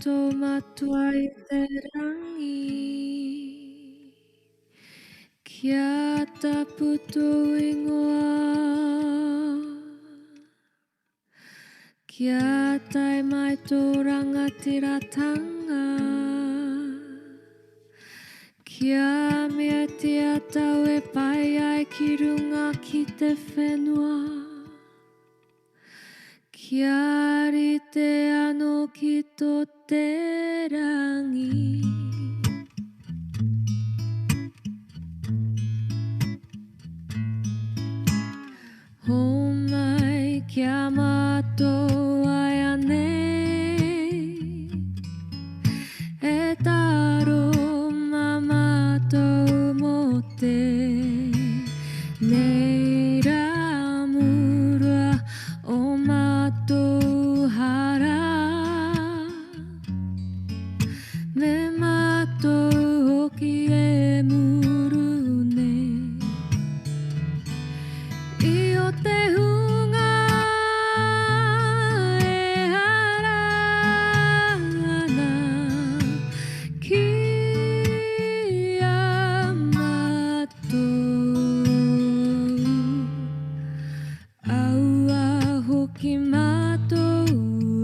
matou matua I te rangi. Kia taputo ingoa. Kia tai mai tō rangatiratanga. Kia mea tia tau e pai ai ki runga ki te whenua. Kia rite ano ki tō te rangi. Ho mai kia mātou ai anei. E taro ma mātou mo te. Nei rā murua o mātou hara. Me mātou hoki e muru nei. I o te hunga e harana ki a mātou. Aua hoki mātou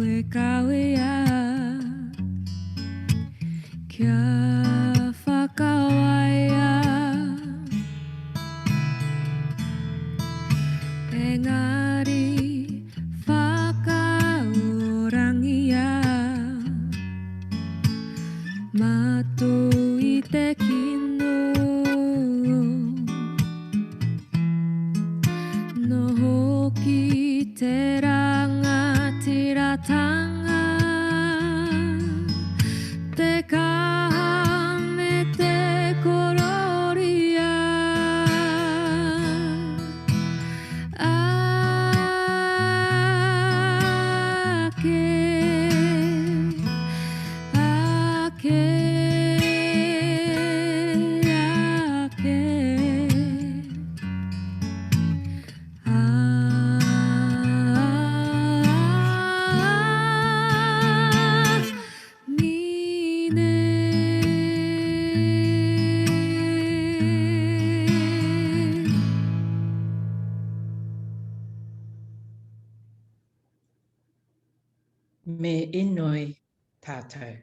e kawea. Kia whakawaia. Engari whakaorangia. Mātou I te kino. No hoki te rangatiratanga. Te kaha me te kororia. Me inoi tātou.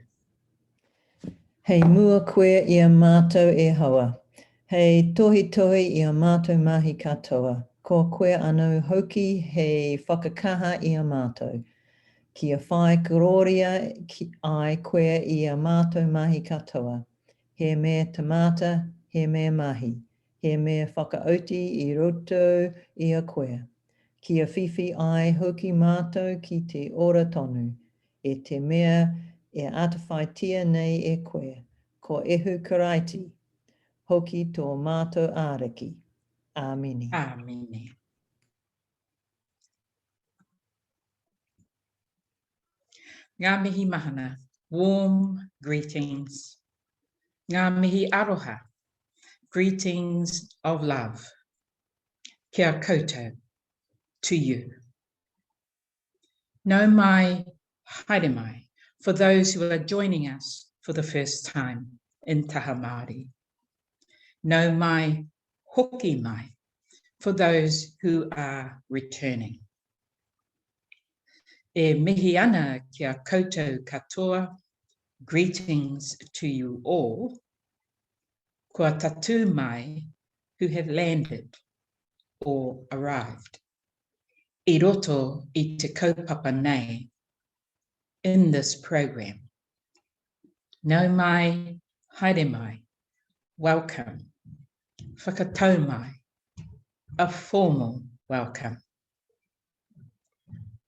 Hei mua koe I a mātou e hawa. Hei tohi tohi I a mātou mahi katoa. Ko koe anō hoki hei whakakaha I a mātou. Kia whai kororia ai koe I a mātou mahi katoa. He mea tamata, he mea mahi. He mea whakaoti I roto I a koe. Kia whiwhi ai hoki mātou ki te ora tonu. E te mea e atawhaitia nei e koe. Ko ehu karaiti. Hoki tō mātou āriki. Āmini. Āmini. Ngā mihi mahana. Warm greetings. Ngā mihi aroha. Greetings of love. Kia koutou. To you. No mai, haere mai, for those who are joining us for the first time in Taha Māori. No mai, hoki mai, for those who are returning. E mihi ana kia koutou katoa, greetings to you all. Kua tatu mai, who have landed or arrived. I roto I te kaupapa nei in this program. Nau mai, haere mai, welcome. Whakatau mai, a formal welcome.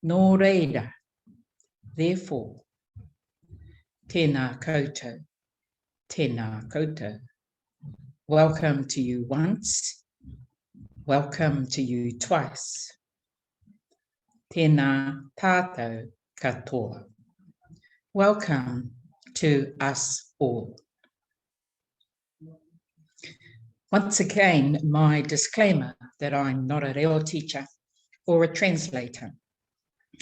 Nō reira, therefore, tēnā koutou, tēnā koutou. Welcome to you once, welcome to you twice. Tēnā tātou katoa. Welcome to us all. Once again, my disclaimer that I'm not a reo teacher or a translator.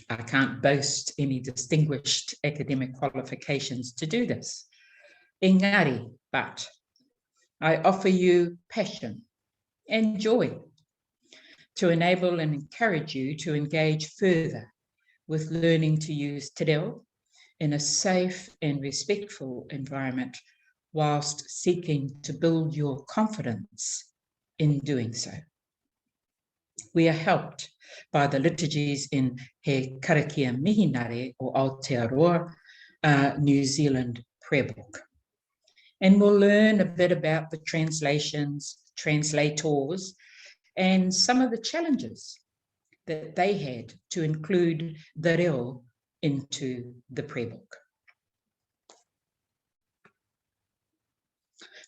I can't boast any distinguished academic qualifications to do this. Engari, but I offer you passion and joy to enable and encourage you to engage further with learning to use Te Reo in a safe and respectful environment, whilst seeking to build your confidence in doing so. We are helped by the liturgies in He Karakia Mihinare or Aotearoa, New Zealand prayer book. And we'll learn a bit about the translations, translators, and some of the challenges that they had to include the reo into the prayer book.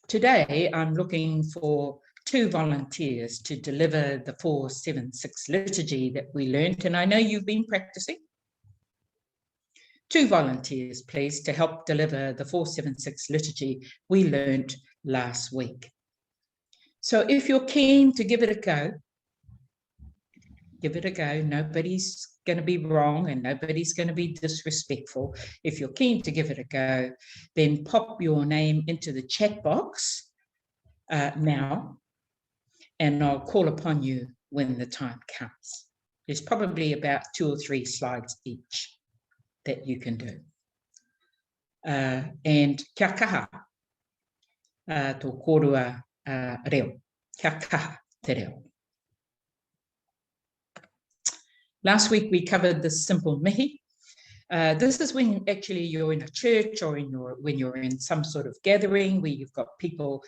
Today, I'm looking for 2 volunteers to deliver the 476 liturgy that we learned, and I know you've been practicing. 2 volunteers, please, to help deliver the 476 liturgy we learned last week. So if you're keen to give it a go, give it a go. Nobody's going to be wrong and nobody's going to be disrespectful. If you're keen to give it a go, then pop your name into the chat box now, and I'll call upon you when the time comes. There's probably about 2 or 3 slides each that you can do. And kia kaha tō korua reo. Kia kaha te reo. Last week we covered the simple mihi. This is when actually you're in a church or when you're in some sort of gathering where you've got people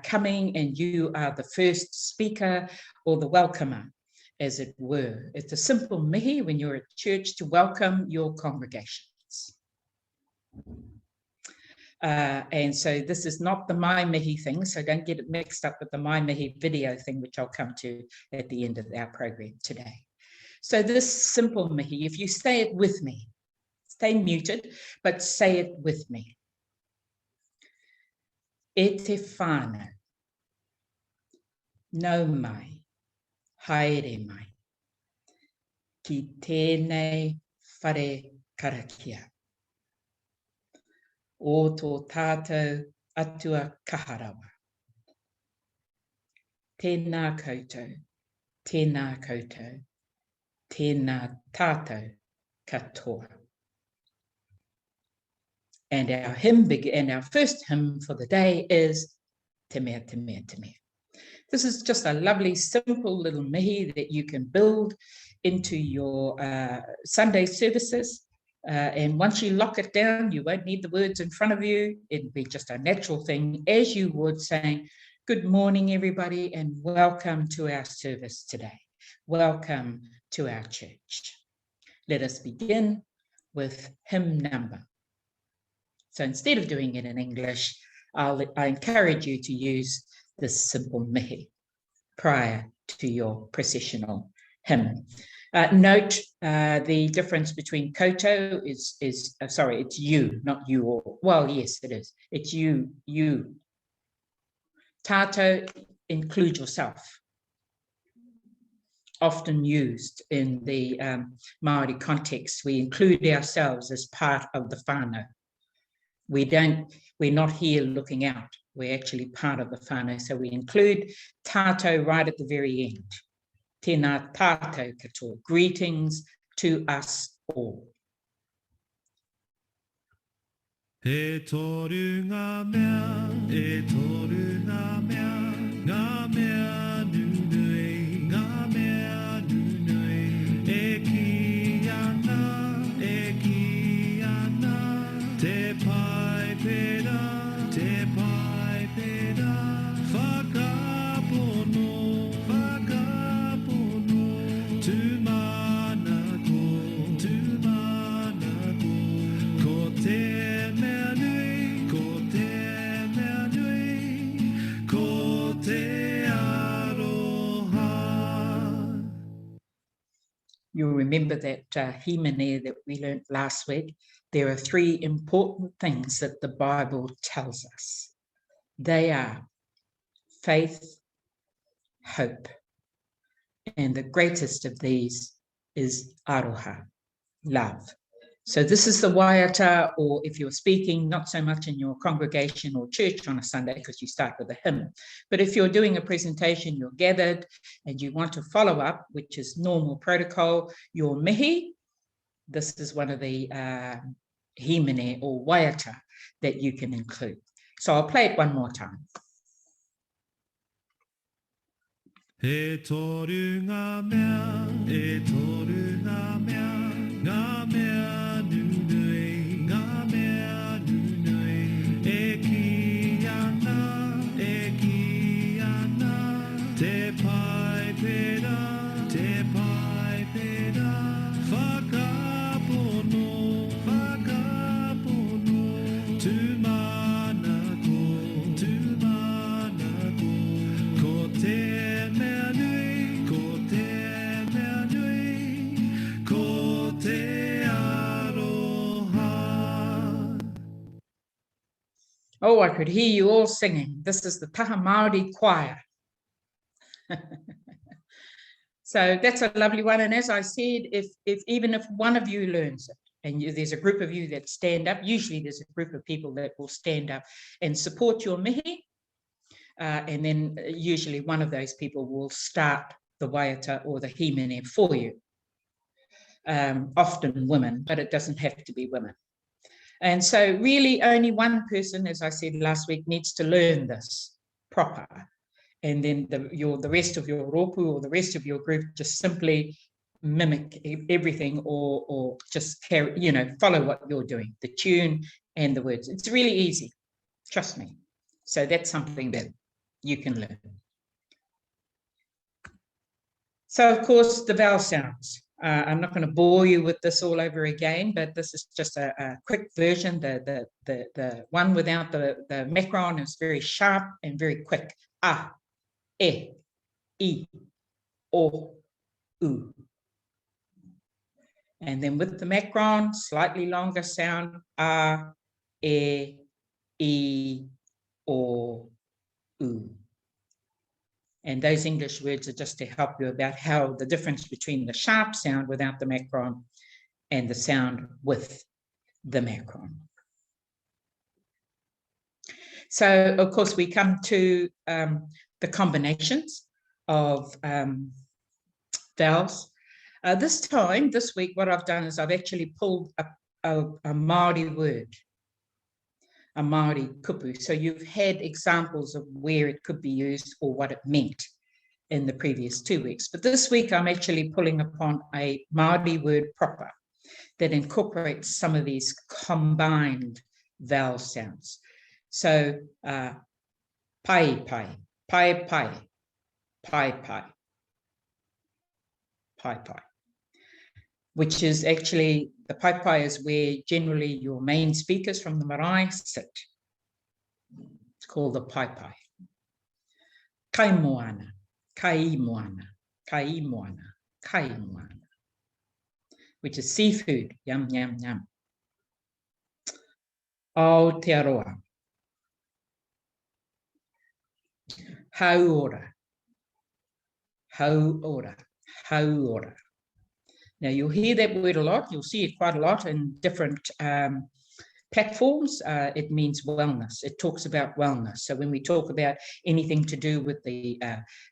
coming and you are the first speaker or the welcomer, as it were. It's a simple mihi when you're at church to welcome your congregations. And so this is not the My Mihi thing, so don't get it mixed up with the My Mihi video thing, which I'll come to at the end of our program today. So this simple mihi, if you say it with me, stay muted, but say it with me. E te whānau, nau mai, haere mai, ki tēnei whare karakia. O tō tātou atua kaharawa. Tēnā koutou, tēnā koutou, tēnā tātou katoa. And our first hymn for the day is Te Mea, Te Mea, Te Mea. This is just a lovely, simple little mihi that you can build into your Sunday services. And once you lock it down, you won't need the words in front of you. It'd be just a natural thing, as you would saying, good morning, everybody, and welcome to our service today. Welcome to our church. Let us begin with hymn number. So instead of doing it in English, I encourage you to use this simple mihi prior to your processional hymn. Note the difference between koto is sorry, it's you, not you all. Well, yes, it is. It's you. Tātou, include yourself. Often used in the Māori context, we include ourselves as part of the whānau. We're not here looking out. We're actually part of the whānau. So we include tātou right at the very end. Tēnā tātou katoa. Greetings to us all. E toru ngā mea, e toru ngā mea, ngā mea nunui, ngā mea nunui. E ki ana, te pai pera, whakapono, ko te mea nui, ko te aroha. You'll remember that himene that we learned last week. There are 3 important things that the Bible tells us. They are faith, hope, and the greatest of these is aroha, love. So this is the waiata, or if you're speaking, not so much in your congregation or church on a Sunday, because you start with a hymn. But if you're doing a presentation, you're gathered and you want to follow up, which is normal protocol, your mihi, this is one of the himene or waiata that you can include. So I'll play it one more time. E toru ngā mea, e toru ngā mea, ngā mea nunui, ngā mea nunui. E ki ana, te pai pera, whakapono, tu mana ko, ko te Oh, I could hear you all singing. This is the Taha Māori choir. So that's a lovely one. And as I said, if even if one of you learns it, and there's a group of you that stand up, usually there's a group of people that will stand up and support your mihi. And then usually one of those people will start the waiata or the himene for you. Often women, but it doesn't have to be women. And so really only one person, as I said last week, needs to learn this proper. And then the rest of your roku or the rest of your group just simply mimic everything or just carry, follow what you're doing, the tune and the words. It's really easy, trust me. So that's something that you can learn. So of course, the vowel sounds. I'm not going to bore you with this all over again, but this is just a quick version. The one without the macron is very sharp and very quick. A, e, I, o, u. And then with the macron, slightly longer sound. A, e, I, o, u. And those English words are just to help you about how the difference between the sharp sound without the macron and the sound with the macron. So, of course, we come to the combinations of vowels. This week, what I've done is I've actually pulled a Māori word, a Māori kupu. So you've had examples of where it could be used or what it meant in the previous 2 weeks. But this week, I'm actually pulling upon a Māori word proper that incorporates some of these combined vowel sounds. So, pai, pai, pai, pai, pai, pai, pai, pai, which is actually, the pai pai is where generally your main speakers from the marae sit. It's called the pai pai. Kai moana, kai moana, kai moana, kai moana, which is seafood, yum, yum, yum. Aotearoa. Hauora, hauora, hauora. Now, you'll hear that word a lot. You'll see it quite a lot in different platforms. It means wellness. It talks about wellness. So when we talk about anything to do with the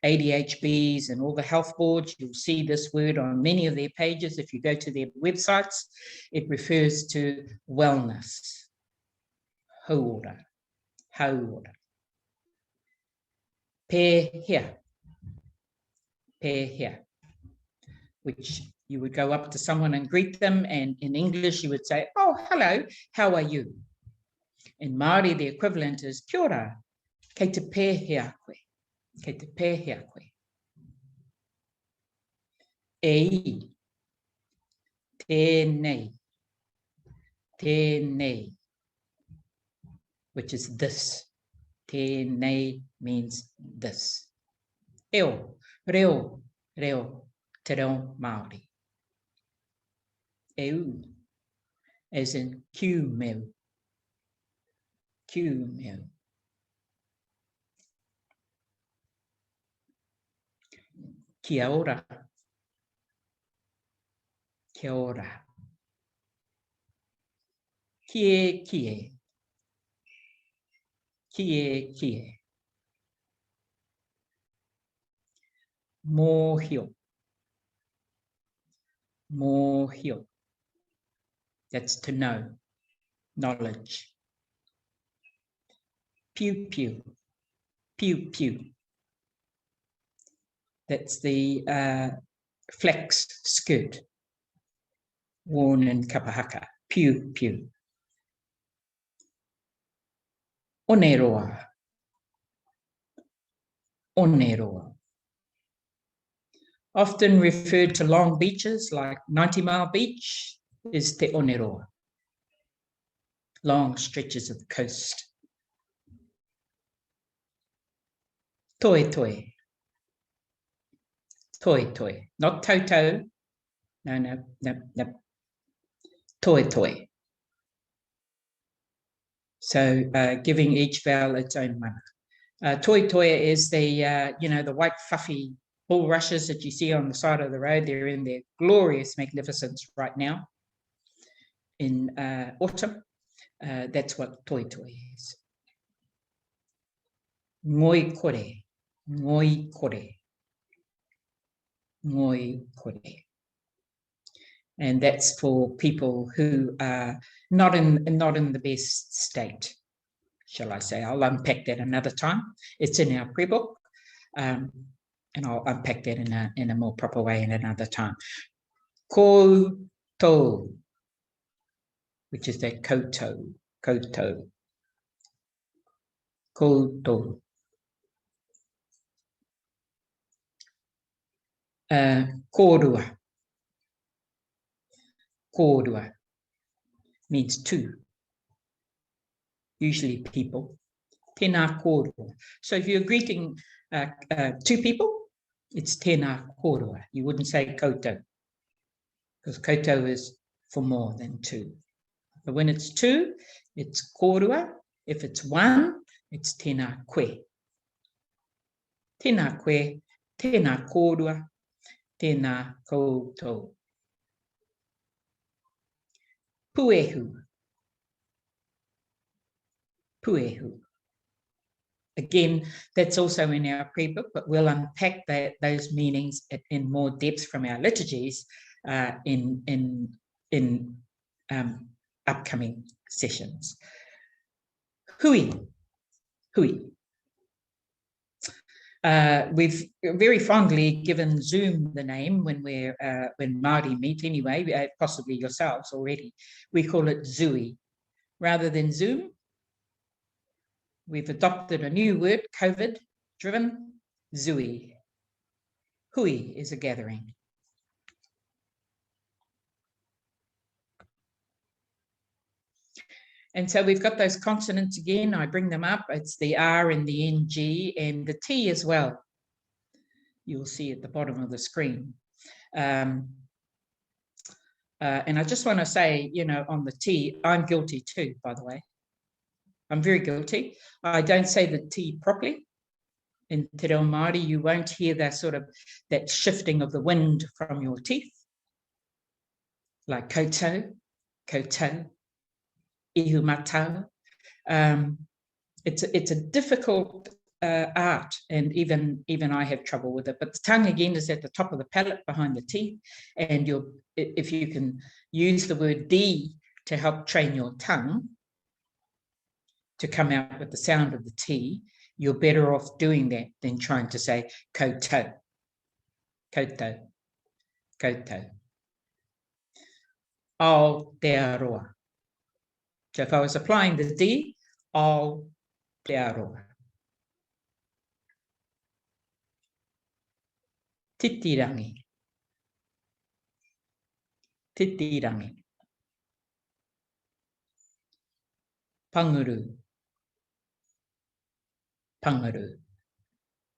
ADHBs and all the health boards, you'll see this word on many of their pages. If you go to their websites, it refers to wellness. Hauora, hauora. Pehea, pehea, which you would go up to someone and greet them, and in English you would say, oh, hello, how are you? In Māori, the equivalent is kia ora, kei te pehea koe, kei te pehea koe. E, tēnei, tēnei, which is this. Tēnei means this. Eo, reo, reo, te reo Māori. Eu, as in Q meu. Q meu. Kia ora. Kia ora. kie kie, kie kie. Mōhio, mōhio. That's to know, knowledge. Pew pew, pew pew. That's the flex skirt worn in kapahaka. Pew pew. Oneroa, oneroa. Often referred to long beaches like 90 Mile Beach is Te Oneroa. Long stretches of the coast. Toi toi. Toi toi. Not toto. No, no, no, no. Toi toi. So giving each vowel its own mana. Toi toi is the, the white fluffy bulrushes that you see on the side of the road. They're in their glorious magnificence right now in autumn. That's what toi toi is. Ngoi kore, ngoi kore, ngoi kore. And that's for people who are not in the best state, shall I say. I'll unpack that another time. It's in our pre-book, and I'll unpack that in a more proper way in another time. Koutou, which is that koutou, koutou, koutou. Kōrua. Kōrua means two, usually people. Tēnā kōrua. So if you're greeting two people, it's tēnā kōrua. You wouldn't say koutou, because koutou is for more than two. But when it's two, it's kōrua. If it's one, it's tēnā koe. Tēnā koe, tēnā kōrua, tēnā koutou. Puehu. Puehu. Again, that's also in our pre-book, but we'll unpack those meanings in more depth from our liturgies in upcoming sessions. Hui. Hui. We've very fondly given Zoom the name when Māori meet anyway, possibly yourselves already. We call it Zui. Rather than Zoom, we've adopted a new word, COVID-driven, Zui. Hui is a gathering. And so we've got those consonants again. I bring them up. It's the R and the NG and the T as well. You'll see at the bottom of the screen. And I just want to say, on the T, I'm guilty too, by the way. I'm very guilty. I don't say the T properly. In Te Reo Māori, you won't hear that shifting of the wind from your teeth. Like koutou, koutou. Ihu matau. It's a difficult art, and even I have trouble with it. But the tongue again is at the top of the palate behind the teeth, and if you can use the word D to help train your tongue to come out with the sound of the T, you're better off doing that than trying to say koutou, koutou, koutou. Aotearoa. So if I was applying the D, Aotearoa. Titirangi. Titirangi. Panguru. Panguru.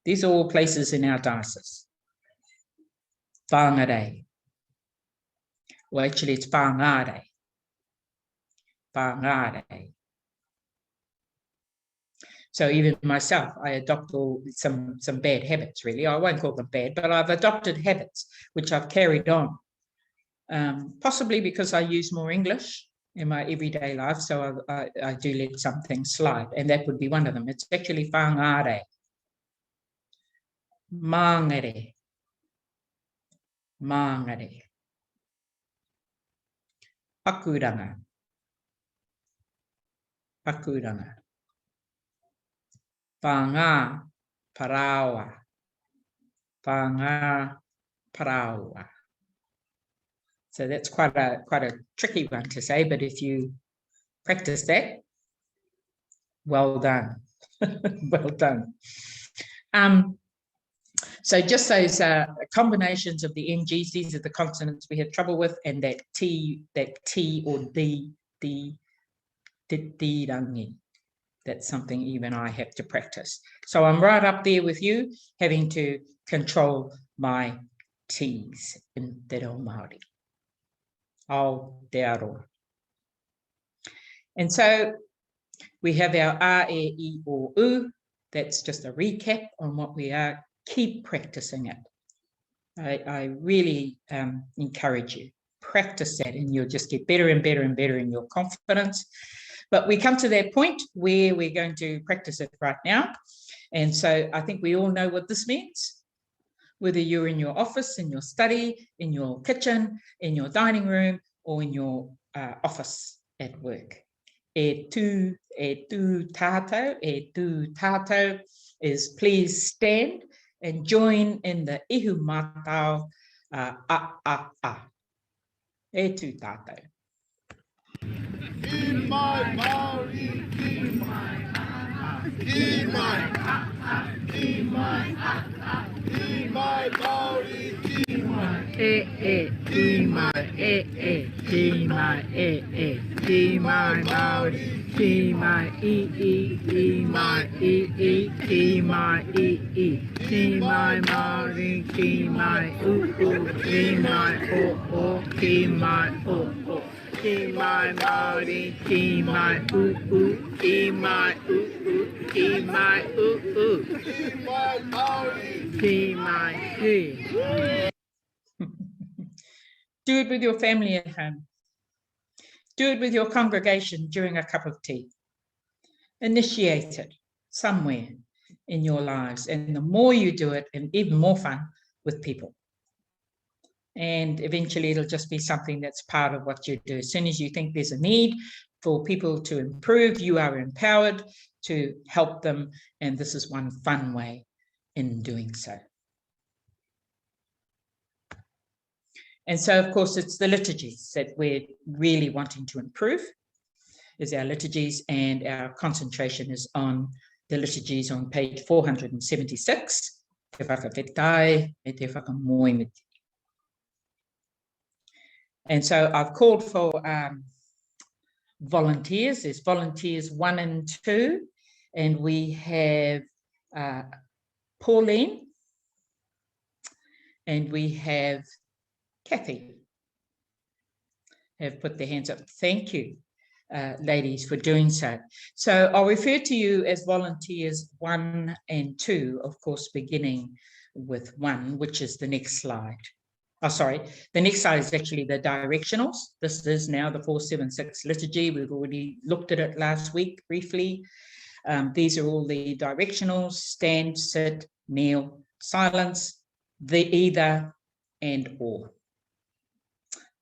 These are all places in our diocese. Whangare. Well, actually, it's whangare. Whangare. So even myself, I adopt some bad habits, really. I won't call them bad, but I've adopted habits which I've carried on. Possibly because I use more English in my everyday life, so I do let some things slide, and that would be one of them. It's actually whangare, mangere, mangere, pakuranga, pakuranga, whanga parawa, whanga parawa. So that's quite a tricky one to say, but if you practice that, well done. Well done. So just those combinations of the NGs, these are the consonants we have trouble with, and that T or D rangi. That's something even I have to practice. So I'm right up there with you, having to control my T's in Te Reo Māori. Aotearoa. And so we have our A, E, I, O, U. That's just a recap on what we are. Keep practicing it. I really encourage you. Practice that and you'll just get better and better and better in your confidence. But we come to that point where we're going to practice it right now. And so I think we all know what this means. Whether you're in your office, in your study, in your kitchen, in your dining room, or in your office at work. E tu tātou is please stand and join in the ihu mātau a. E tu tātou. Ki mai Maori, ki mai ki mai ki mai ki mai Maori, ki mai ki mai ki mai ki mai Maori, ki mai ki mai ki mai ki mai Maori, ki mai ki mai ki mai ki mai Maori, ki mai ki mai ki mai ki mai Maori, ki mai Do it with your family at home. Do it with your congregation during a cup of tea. Initiate it somewhere in your lives. And the more you do it, and even more fun with people. And eventually it'll just be something that's part of what you do. As soon as you think there's a need for people to improve, you are empowered to help them. And this is one fun way in doing so. And so, of course, it's the liturgies that we're really wanting to improve, is our liturgies, and our concentration is on the liturgies on page 476. Te whakawhetai e te whakamoemiti. And so I've called for volunteers. There's volunteers 1 and 2, and we have Pauline, and we have Kathy have put their hands up. Thank you, ladies, for doing so. So I'll refer to you as volunteers 1 and 2, of course, beginning with 1, which is the next slide. Oh, sorry, the next slide is actually the directionals. This is now the 476 liturgy. We've already looked at it last week briefly. These are all the directionals: stand, sit, kneel, silence, the either and or.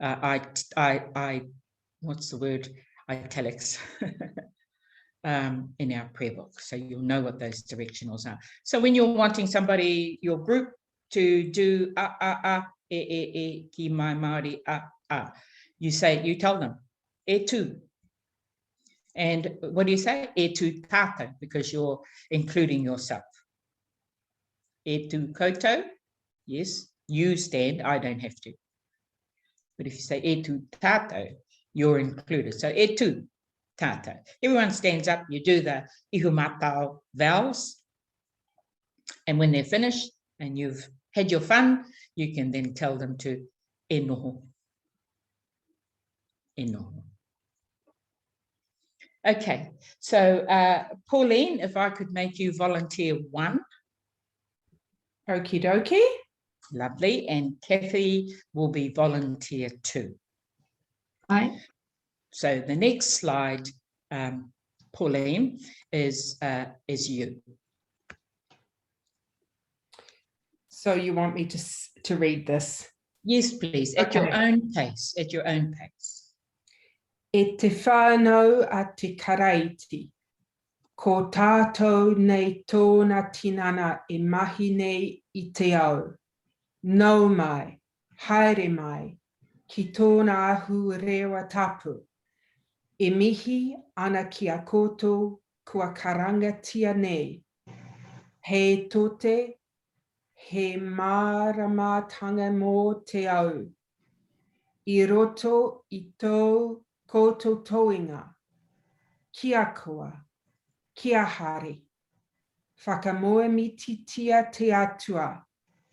What's the word? Italics in our prayer book. So you'll know what those directionals are. So when you're wanting somebody, your group, to do ki mai Māori you tell them e tu. And what do you say? E tu tātou, because you're including yourself. E tu koutou, yes, you stand, I don't have to. But if you say e tu tātou, you're included. So e tu tātou. Everyone stands up, you do the ihu mātau vowels. And when they're finished and you've had your fun, you can then tell them to e noho. E noho. Okay, so Pauline, if I could make you volunteer 1. Okie dokie. Lovely. And Kathy will be volunteer 2. Right. So the next slide, Pauline, is you. So you want me to read this? Yes, please, at your own pace, at your own pace. E te whānau a te karaiti, ko tātou nei tōna tinana e mahi nei i te ao. Nau mai, haere mai, ki tōna ahu rewa tapu. E mihi ana ki a koutou kua karangatia nei. He tote, he māramatanga mō te au. I roto i tō koutou toinga. Kia koa, kia hari. Whakamoemititia te atua,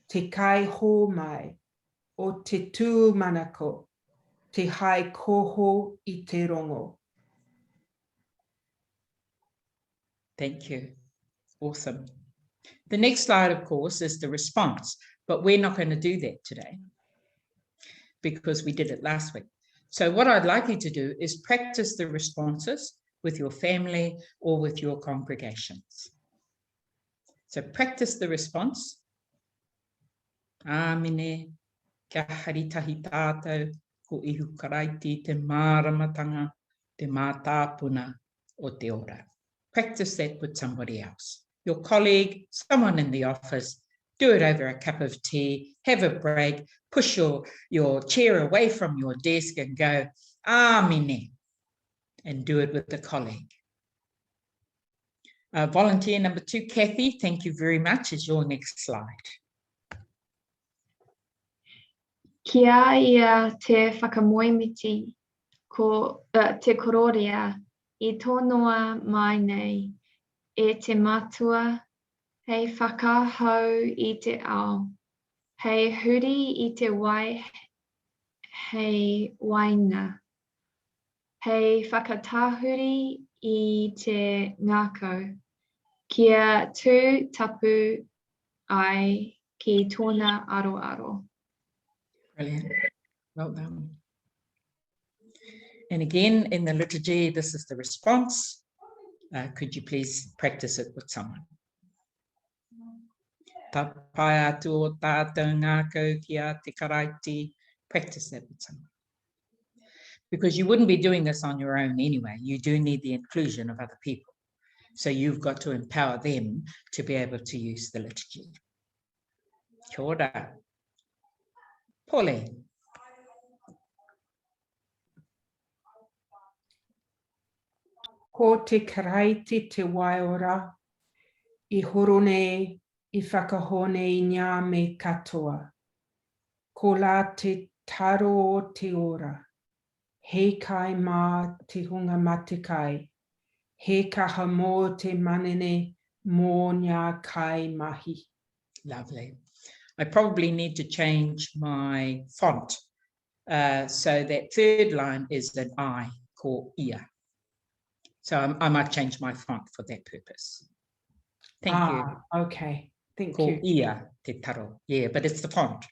te kai hō mai, o te tūmanako, te hai koho i te rongo. Thank you. Awesome. The next slide, of course, is the response, but we're not going to do that today because we did it last week. So what I'd like you to do is practice the responses with your family or with your congregations. So practice the response. Āmine, kia hari tahi tātou, ko ihu karaiti te māramatanga, te mātāpuna o te ora. Practice that with somebody else. Your colleague, someone in the office, do it over a cup of tea, have a break, push your chair away from your desk and go, Āmine, and do it with a colleague. Volunteer number 2, Kathy, thank you very much. Is your next slide. Kia ia te whakamoemiti te kororia I tō noa mai nei e te matua hei whakahau I te ao. Hei huri I te wai hei waina. Hei whakatahuri I te ngākau. Kia tū tapu ai ki tōna aroaro. Brilliant. Well done. And again, in the liturgy, this is the response. Could you please practice it with someone? Ta pai atu o tātou ngākau kia te karaiti. Practice that with someone. Because you wouldn't be doing this on your own anyway. You do need the inclusion of other people. So you've got to empower them to be able to use the liturgy. Kia ora. Pauline. Ko te karaiti te waiora, I horone I whakahone I ngā me katoa. Ko la te taro o te ora, he kai mā te hunga matikai, he kaha mō te manene mō ngā kai mahi. Lovely. I probably need to change my font. So that third line is an I, ko ia. So I might change my font for that purpose. Thank you. Okay. Thank Ko you. ia te taro. Yeah, but it's the font.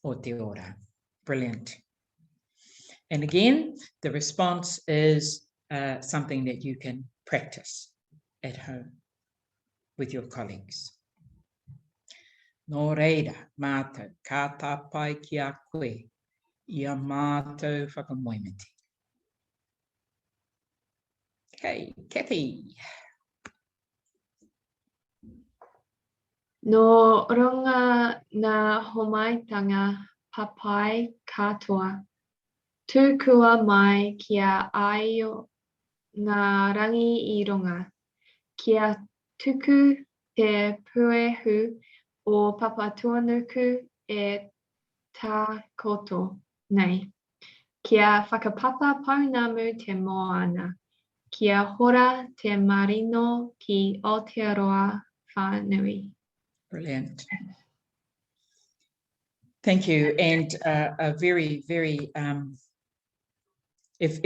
O te ora. Brilliant. And again, the response is something that you can practice at home with your colleagues. Nō reira, mātou, ka tāpai ki a koe, ia mātou whakamoemiti. Okay, Kathy. No runga ngā homaitanga papai katoa, tūkua mai kia aio ngā rangi I runga, kia tuku te puehu o papatuanuku e tā koto nei, kia whakapapa paunamu te moana, kia hora te marino ki Aotearoa whānui. Brilliant. Thank you. And a very, very, if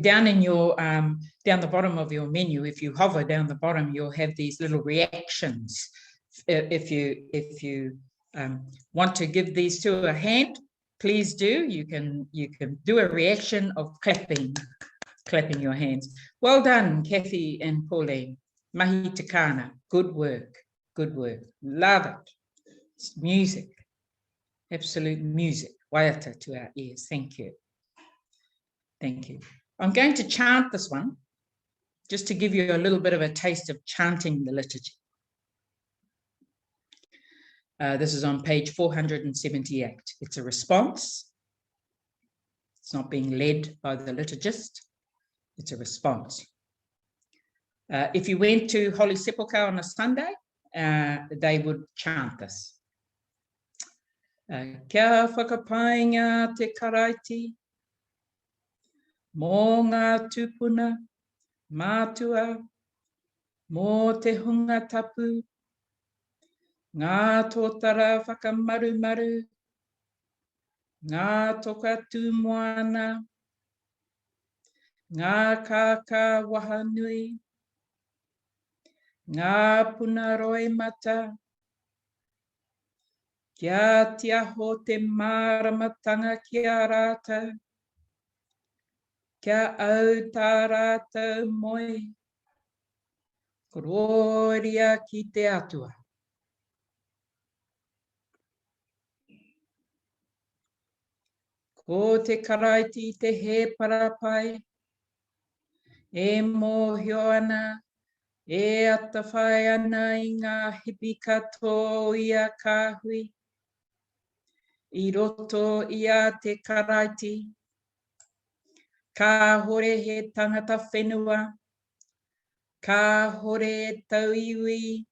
down in your, down the bottom of your menu, if you hover down the bottom, you'll have these little reactions. If you want to give these to a hand, please do. You can do a reaction of clapping your hands. Well done, Kathy and Pauline. Mahi Tikanga, good work, good work. Love it. It's music, absolute music. Waiata to our ears. Thank you. Thank you. I'm going to chant this one, just to give you a little bit of a taste of chanting the liturgy. This is on page 478. It's a response. It's not being led by the liturgist. It's a response. If you went to Holy Sepulchre on a Sunday, they would chant this. Kia whakapainga te karaiti, mō ngā tupuna, mātua, mō te hunga tapu, ngā tōtara whakamarumaru, ngā toka tūmoana, ngā kāka wahanui, ngā puna roi mata, kia te aho te māramatanga kia rātou, kia au tā rātou moi, kororia ki te atua. Ko te karaiti te he parapai, e mōhio ana, e atawhai ana i ngā hipi katoa ia kāhui, i roto ia te karaiti, ka hore he tangata whenua, ka hore e tau iwi,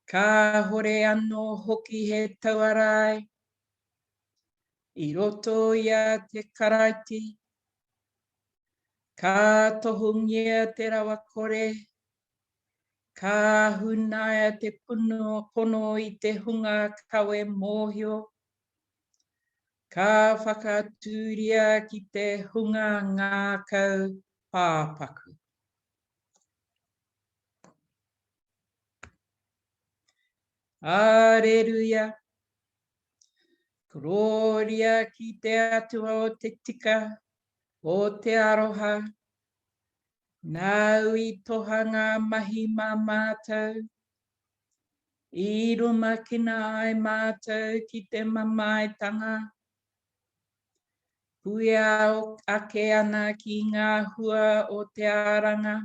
ka hore anō hoki he tauarai, i roto ia te karaiti, ka tohungia te rawa kore, ka hunaia te pono i te hunga kawe mōhio, ka whakatūria ki te hunga ngā kau pāpaku. Aleluia, gloria ki te atua o te tika, o te aroha, nau i toha ngā mahi mā mātou, i ruma kina ai mātou ki te mamaitanga, puia o ake ana ki ngā hua o te aranga,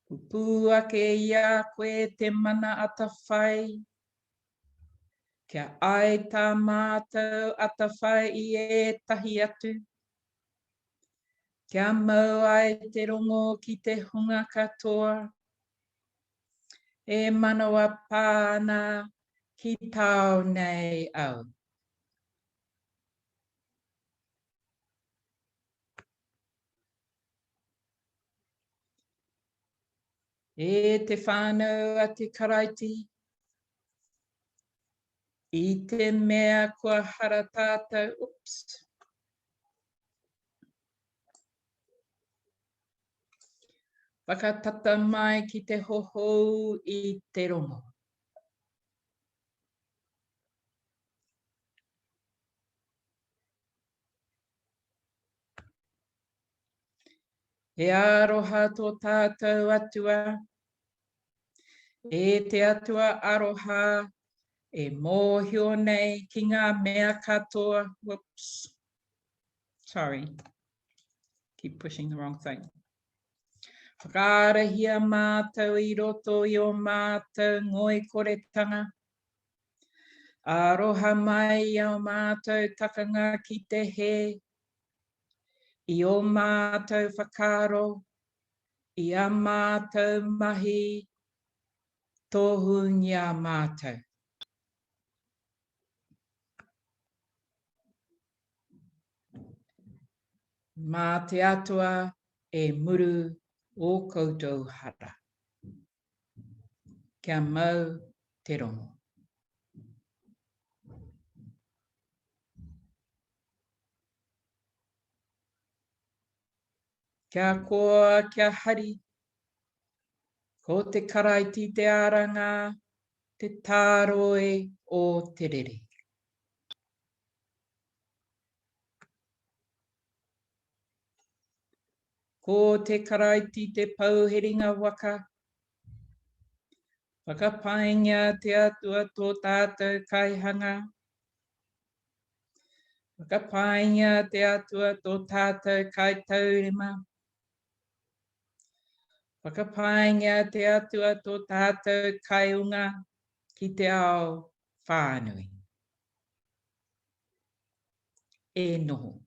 pupu ake ia koe te mana atawhai, kia ai tā mātou atawhai i e tahi atu, kia mau ai te rongo ki te hunga katoa, e manawa pāna ki tau nei au. E te whānau a te karaiti, i te mea kua hara tātou, whakatata mai ki te hohou i te rongo. E aroha tō tātou atua, e te atua aroha, e mōhio nei ki ngā mea katoa. Whoops. Sorry. Keep pushing the wrong thing. Whakarahia mātou i roto i o mātou ngoi koretanga. Aroha mai i o mātou takanga ki te he. I o mātou whakaro, i a mātou mahi, tohu ngia mātou. Mā te atua e muru o koutou hara. Kia mau te rongo. Kia koa, kia hari, ko te karaiti te aranga, te tāroe o te rere. Ko te karaiti te pauheringa waka. Whakapaingia te atua tō tātou kaihanga. Whakapaingia te atua tō tātou kaitaurima. Whakapaingia te atua tō tātou kaiunga ki te ao whānui. E noho.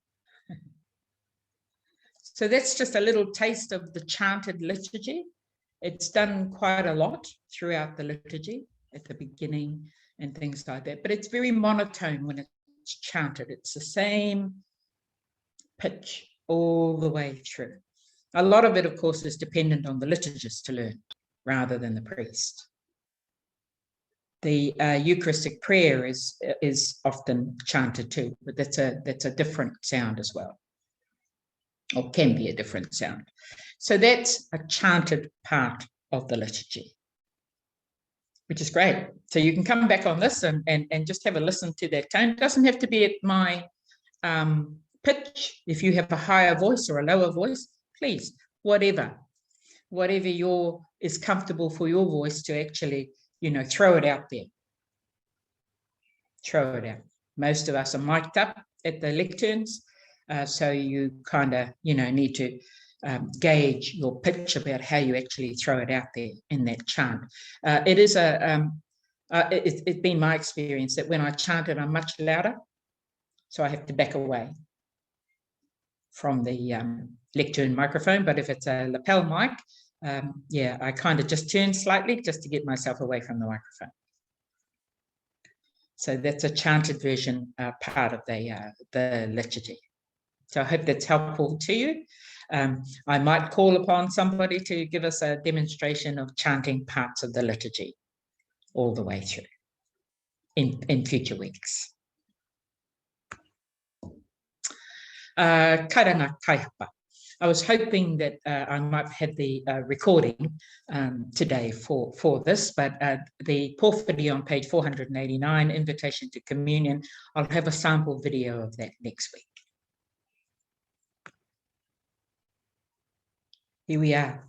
So that's just a little taste of the chanted liturgy. It's done quite a lot throughout the liturgy at the beginning and things like that, but it's very monotone when it's chanted. It's the same pitch all the way through. A lot of it, of course, is dependent on the liturgist to learn rather than the priest. The Eucharistic prayer is often chanted too, but that's a different sound as well, or can be a different sound. So that's a chanted part of the liturgy, which is great. So you can come back on this and just have a listen to that tone. It doesn't have to be at my pitch. If you have a higher voice or a lower voice, please, whatever is comfortable for your voice to actually, throw it out there. Throw it out. Most of us are mic'd up at the lecterns, so you kind of, need to gauge your pitch about how you actually throw it out there in that chant. It's been my experience that when I chant it, I'm much louder, so I have to back away from the lectern microphone. But if it's a lapel mic, I kind of just turn slightly just to get myself away from the microphone. So that's a chanted version part of the liturgy. So I hope that's helpful to you. I might call upon somebody to give us a demonstration of chanting parts of the liturgy all the way through in future weeks. Kairanga kaihapa. I was hoping that I might have the recording today for this, but the porphyry on page 489, Invitation to Communion, I'll have a sample video of that next week. Here we are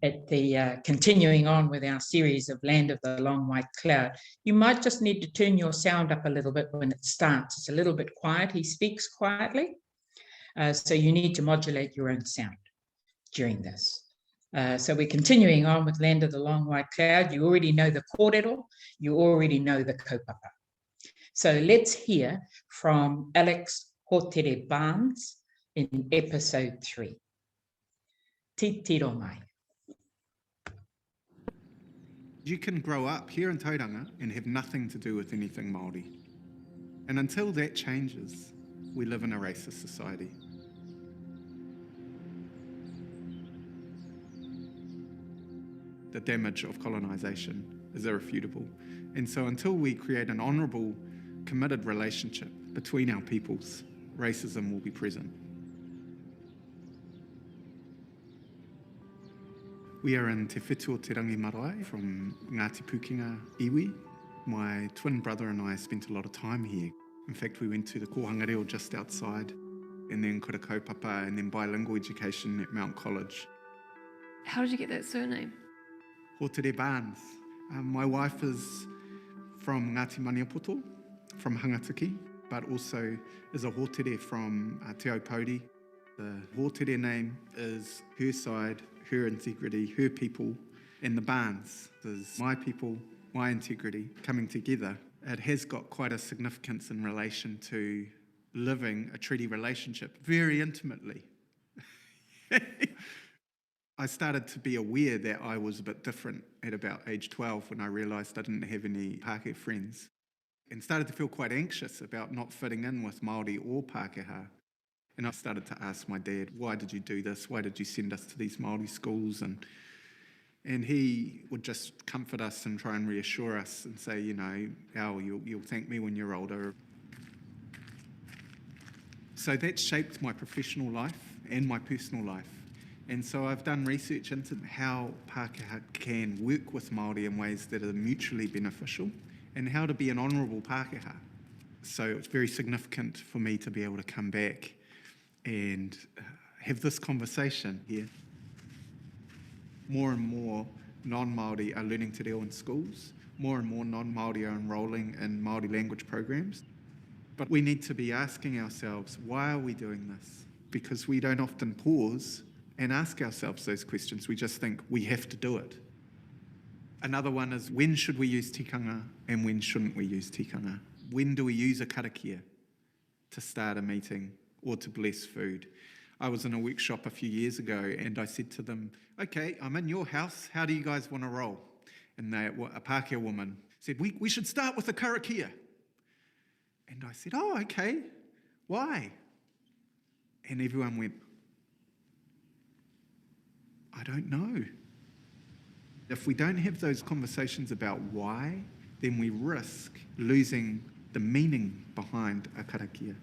at the continuing on with our series of Land of the Long White Cloud. You might just need to turn your sound up a little bit when it starts. It's a little bit quiet. He speaks quietly. So you need to modulate your own sound during this. So we're continuing on with Land of the Long White Cloud. You already know the kōrero. You already know the kaupapa. So let's hear from Alex Hotere Barnes in episode 3. Te Reo mai. You can grow up here in Tauranga and have nothing to do with anything Māori. And until that changes, we live in a racist society. The damage of colonisation is irrefutable. And so until we create an honourable, committed relationship between our peoples, racism will be present. We are in Te Whetua Te Rangi Marae from Ngāti Pukenga, Iwi. My twin brother and I spent a lot of time here. In fact, we went to the Kohanga Reo just outside, and then kura kaupapa, and then bilingual education at Mount College. How did you get that surname? Hotere Barnes. My wife is from Ngāti Maniapoto, from Hangatuki, but also is a Hotere from Te Aupōuri. The Hotere name is her side, her integrity, her people, and the Barnes is my people, my integrity coming together. It has got quite a significance in relation to living a treaty relationship very intimately. I started to be aware that I was a bit different at about age 12 when I realised I didn't have any Pākehā friends, and started to feel quite anxious about not fitting in with Māori or Pākehā. And I started to ask my dad, why did you do this? Why did you send us to these Māori schools? And he would just comfort us and try and reassure us and say, Al, you'll thank me when you're older. So that shaped my professional life and my personal life. And so I've done research into how Pākehā can work with Māori in ways that are mutually beneficial and how to be an honourable Pākehā. So it's very significant for me to be able to come back and have this conversation here. More and more non-Māori are learning Te Reo in schools. More and more non-Māori are enrolling in Māori language programs. But we need to be asking ourselves, why are we doing this? Because we don't often pause and ask ourselves those questions. We just think we have to do it. Another one is, when should we use tikanga and when shouldn't we use tikanga? When do we use a karakia to start a meeting or to bless food? I was in a workshop a few years ago and I said to them, okay, I'm in your house, how do you guys want to roll? And a Pākehā woman said, we should start with a karakia. And I said, oh, okay, why? And everyone went, I don't know. If we don't have those conversations about why, then we risk losing the meaning behind a karakia.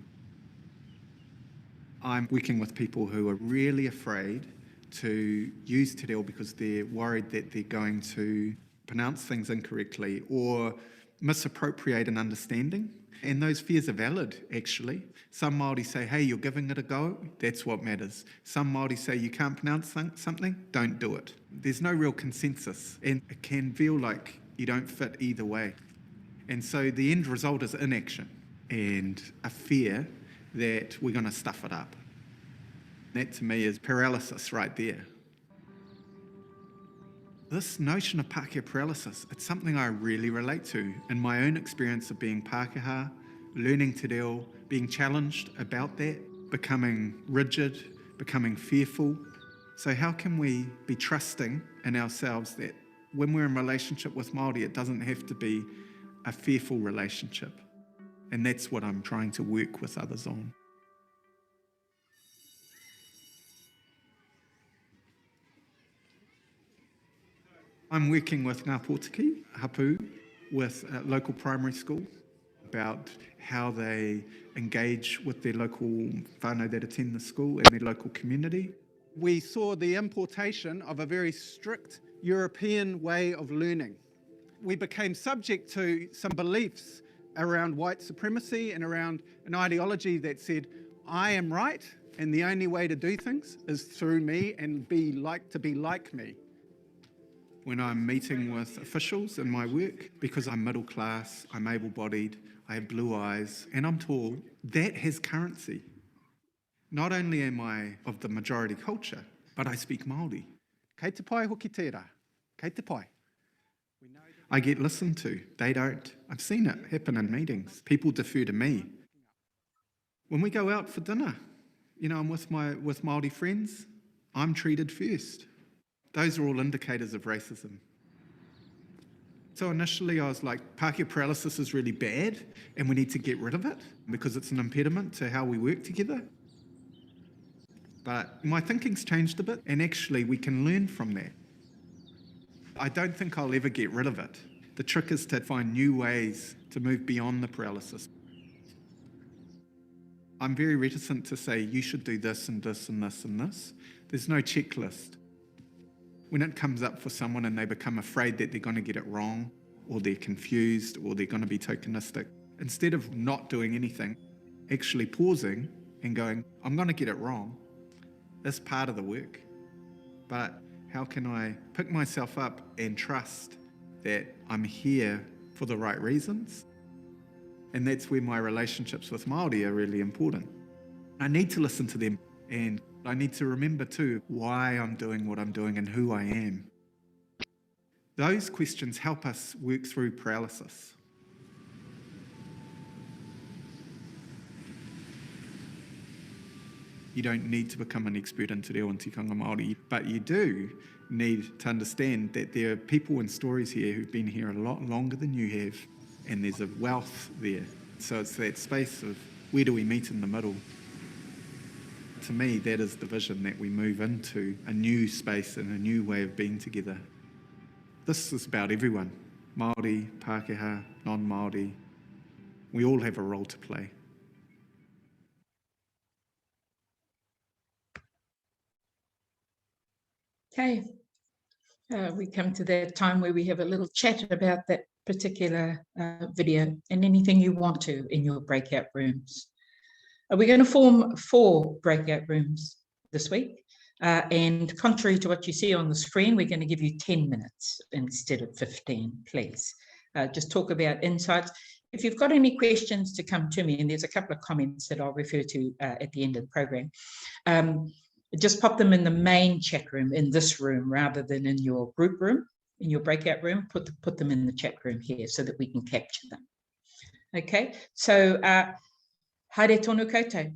I'm working with people who are really afraid to use Te Reo because they're worried that they're going to pronounce things incorrectly or misappropriate an understanding. And those fears are valid, actually. Some Māori say, hey, you're giving it a go, that's what matters. Some Māori say you can't pronounce something, don't do it. There's no real consensus, and it can feel like you don't fit either way. And so the end result is inaction and a fear that we're going to stuff it up. That to me is paralysis right there. This notion of Pākehā paralysis, it's something I really relate to in my own experience of being Pākehā, learning Te Reo, being challenged about that, becoming rigid, becoming fearful. So how can we be trusting in ourselves that when we're in relationship with Māori, it doesn't have to be a fearful relationship? And that's what I'm trying to work with others on. I'm working with Ngā Pōtiki, Hapu, with a local primary school about how they engage with their local whānau that attend the school and their local community. We saw the importation of a very strict European way of learning. We became subject to some beliefs around white supremacy and around an ideology that said, I am right and the only way to do things is through me and be like me. When I'm meeting with officials in my work, because I'm middle class, I'm able-bodied, I have blue eyes, and I'm tall, that has currency. Not only am I of the majority culture, but I speak Māori. Kei te pai hoki tērā, kei te pai. I get listened to, they don't. I've seen it happen in meetings. People defer to me. When we go out for dinner, I'm with Māori friends, I'm treated first. Those are all indicators of racism. So initially I was like, Pākehā paralysis is really bad and we need to get rid of it because it's an impediment to how we work together. But my thinking's changed a bit and actually we can learn from that. I don't think I'll ever get rid of it. The trick is to find new ways to move beyond the paralysis. I'm very reticent to say you should do this and this and this and this. There's no checklist. When it comes up for someone and they become afraid that they're going to get it wrong, or they're confused, or they're going to be tokenistic, instead of not doing anything, actually pausing and going, I'm going to get it wrong, that's part of the work. But how can I pick myself up and trust that I'm here for the right reasons? And that's where my relationships with Māori are really important. I need to listen to them, and I need to remember too why I'm doing what I'm doing and who I am. Those questions help us work through paralysis. You don't need to become an expert in Te Reo and Tikanga Māori, but you do need to understand that there are people and stories here who've been here a lot longer than you have, and there's a wealth there. So it's that space of where do we meet in the middle? To me, that is the vision, that we move into a new space and a new way of being together. This is about everyone, Māori, Pākehā, non-Māori. We all have a role to play. Okay, we come to that time where we have a little chat about that particular video and anything you want to in your breakout rooms. We're going to form 4 breakout rooms. this week. And contrary to what you see on the screen, we're going to give you 10 minutes instead of 15, please. Just talk about insights. If you've got any questions to come to me, and there's a couple of comments that I'll refer to at the end of the program, just pop them in the main chat room in this room rather than in your group room, in your breakout room. Put them in the chat room here so that we can capture them. Okay, so haere tonu koutou.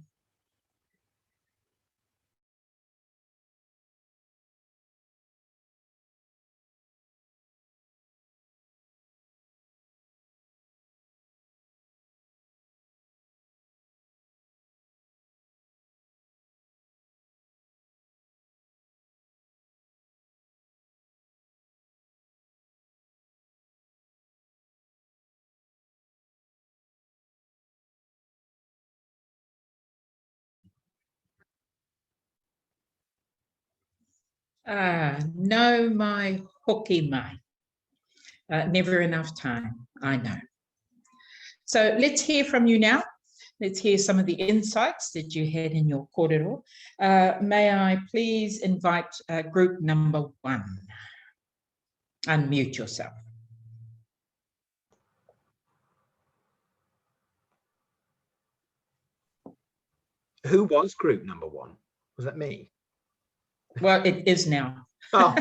No mai hoki mai. Never enough time, I know. So let's hear from you now. Let's hear some of the insights that you had in your kōrero. May I please invite group number 1. Unmute yourself. Who was group number 1? Was that me? Well, it is now. Oh.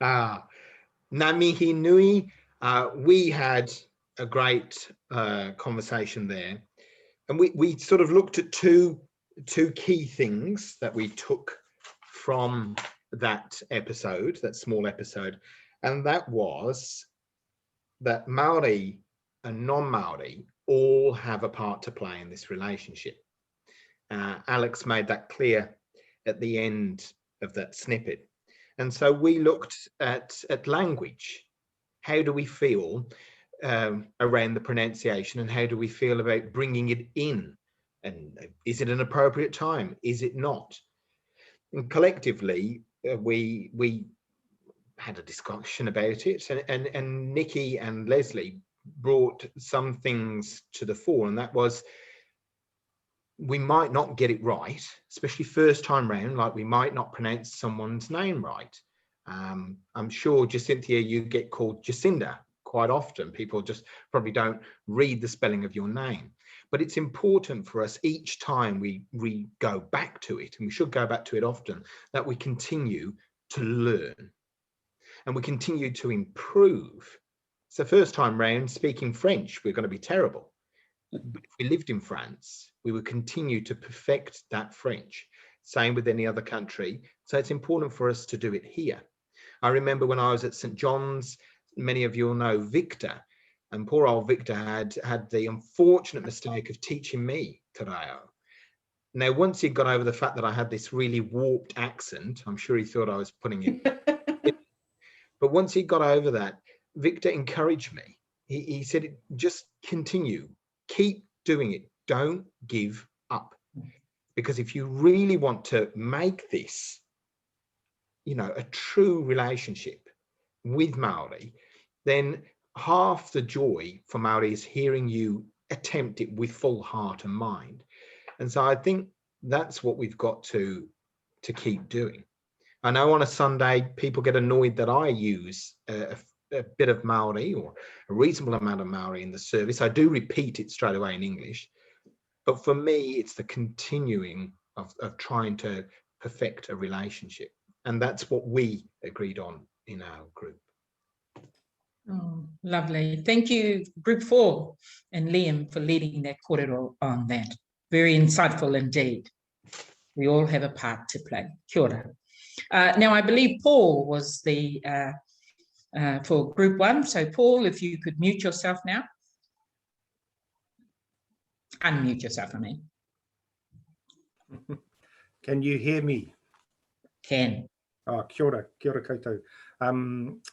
Ngā mihi nui. We had a great conversation there, and we sort of looked at two key things that we took from that episode, that small episode, and that was that Maori and non-Maori all have a part to play in this relationship. Alex made that clear at the end of that snippet. And so we looked at language. How do we feel around the pronunciation, and how do we feel about bringing it in? And is it an appropriate time? Is it not? And collectively, we had a discussion about it, and Nikki and Leslie brought some things to the fore, and that was, we might not get it right, especially first time round, like we might not pronounce someone's name right. I'm sure, Jacinthia, you get called Jacinda quite often. People just probably don't read the spelling of your name. But it's important for us each time we go back to it, and we should go back to it often, that we continue to learn and we continue to improve. So first time round, speaking French, we're going to be terrible. But if we lived in France, we would continue to perfect that French. Same with any other country. So it's important for us to do it here. I remember when I was at St. John's, many of you will know Victor, and poor old Victor had the unfortunate mistake of teaching me Te Reo. Now, once he got over the fact that I had this really warped accent, I'm sure he thought I was putting it. But once he got over that, Victor encouraged me. He said, just continue. Keep doing it. Don't give up. Because if you really want to make this, a true relationship with Maori, then half the joy for Maori is hearing you attempt it with full heart and mind. And so I think that's what we've got to keep doing. I know on a Sunday, people get annoyed that I use a bit of Maori, or a reasonable amount of Maori in the service. I do repeat it straight away in English. But for me, it's the continuing of trying to perfect a relationship. And that's what we agreed on in our group. Oh, lovely. Thank you, Group 4 and Liam, for leading that kōrero on that. Very insightful indeed. We all have a part to play. Kia ora. Now, I believe Paul was the for Group 1. So, Paul, if you could mute yourself now. Unmute yourself, I mean. Can you hear me? Can. Oh, kia ora koutou.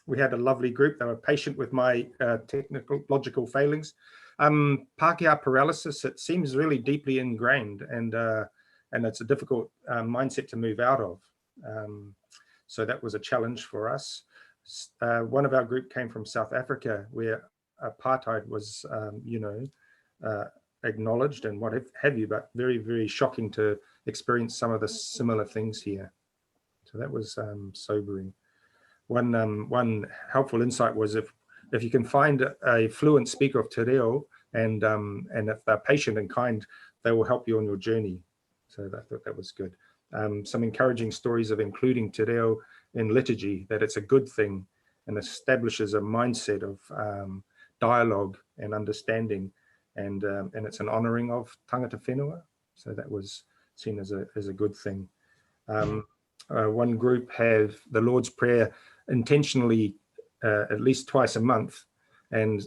We had a lovely group. They were patient with my technological failings. Pākehā paralysis, it seems really deeply ingrained, and it's a difficult mindset to move out of. So that was a challenge for us. One of our group came from South Africa, where apartheid was, acknowledged and what have you, but very, very shocking to experienced some of the similar things here. So that was sobering. One helpful insight was if you can find a fluent speaker of Te Reo, and if they're patient and kind, they will help you on your journey. So I thought that was good. Some encouraging stories of including Te Reo in liturgy, that it's a good thing and establishes a mindset of dialogue and understanding, and it's an honouring of tangata whenua. So that was seen as a good thing. One group have the Lord's Prayer intentionally at least twice a month, and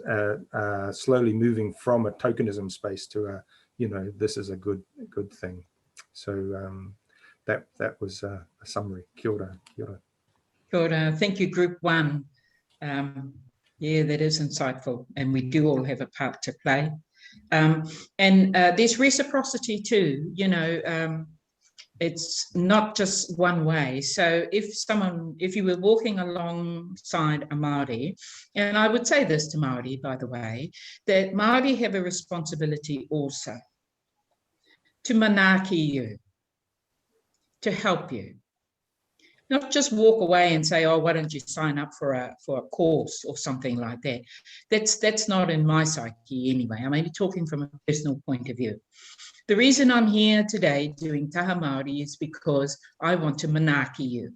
slowly moving from a tokenism space to a, this is a good thing. So that was a summary. Kia ora, kia ora. Kia ora. Thank you, Group 1. Yeah, that is insightful, and we do all have a part to play. And there's reciprocity too, it's not just one way. So if you were walking alongside a Māori, and I would say this to Māori, by the way, that Māori have a responsibility also to manaaki you, to help you. Not just walk away and say, oh, why don't you sign up for a course or something like that. That's not in my psyche anyway. I'm only talking from a personal point of view. The reason I'm here today doing Taha Māori is because I want to manaaki you.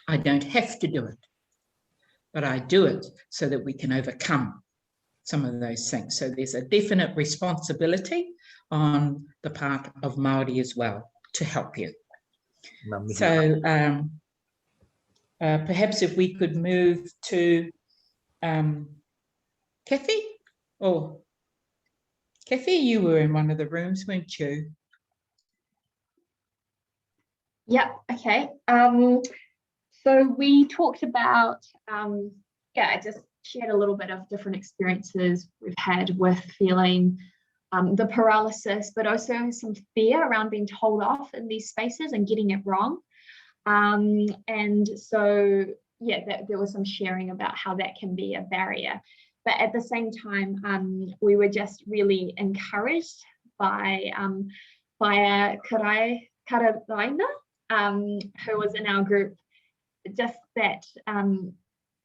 I don't have to do it, but I do it so that we can overcome some of those things. So there's a definite responsibility on the part of Māori as well to help you. So perhaps if we could move to Kathy? Oh, Kathy, you were in one of the rooms, weren't you? Yep, okay. So we talked about, I just shared a little bit of different experiences we've had with feeling the paralysis, but also some fear around being told off in these spaces and getting it wrong. And so, there was some sharing about how that can be a barrier. But at the same time, we were just really encouraged by a Karakia, who was in our group, just that,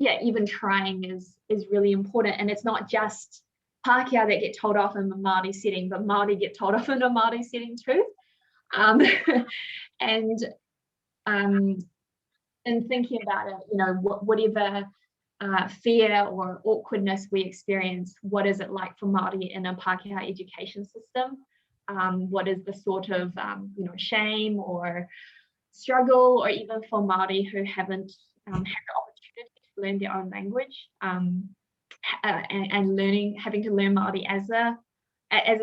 even trying is really important. And it's not just Pākehā that get told off in the Māori setting, but Māori get told off in a Māori setting too. In thinking about it, whatever fear or awkwardness we experience, what is it like for Māori in a Pākehā education system? What is the sort of shame or struggle, or even for Māori who haven't had the opportunity to learn their own language, and having to learn Māori as a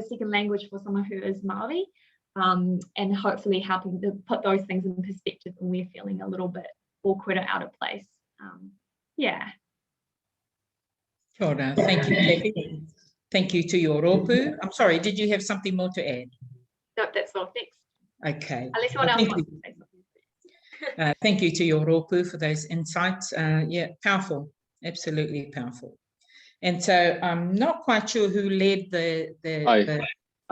second language for someone who is Māori, and hopefully helping to put those things in perspective when we're feeling a little bit awkward or out of place. Kia ora. Thank you, Kathy. Thank you to your rōpū. I'm sorry, did you have something more to add? No, that's all. Thanks. Okay. Unless someone else wants to say something. Thank you to your rōpū for those insights. Powerful, absolutely powerful. And so I'm not quite sure who led I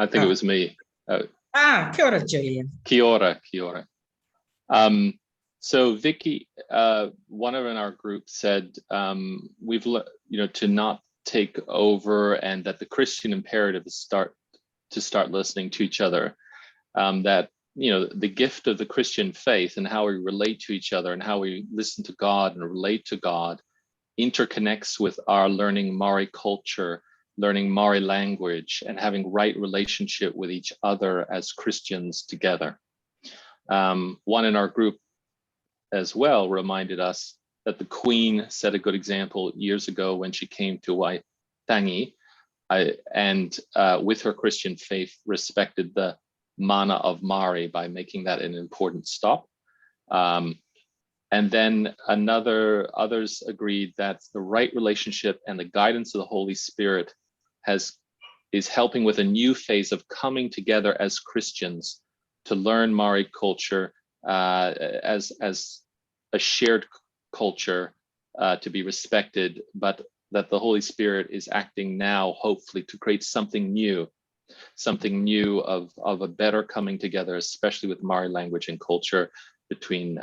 think it was me. Kia ora, Julian. Kia ora, kia ora. So Vicky, one of in our group said, we've to not take over, and that the Christian imperative is to start listening to each other. That the gift of the Christian faith and how we relate to each other and how we listen to God and relate to God interconnects with our learning Maori culture, learning Maori language, and having right relationship with each other as Christians together. One in our group as well reminded us that the Queen set a good example years ago when she came to Waitangi, and with her Christian faith respected the mana of Māori by making that an important stop. And then others agreed that the right relationship and the guidance of the Holy Spirit is helping with a new phase of coming together as Christians to learn Maori culture as a shared culture to be respected, but that the Holy Spirit is acting now, hopefully, to create something new something new of a better coming together, especially with Maori language and culture between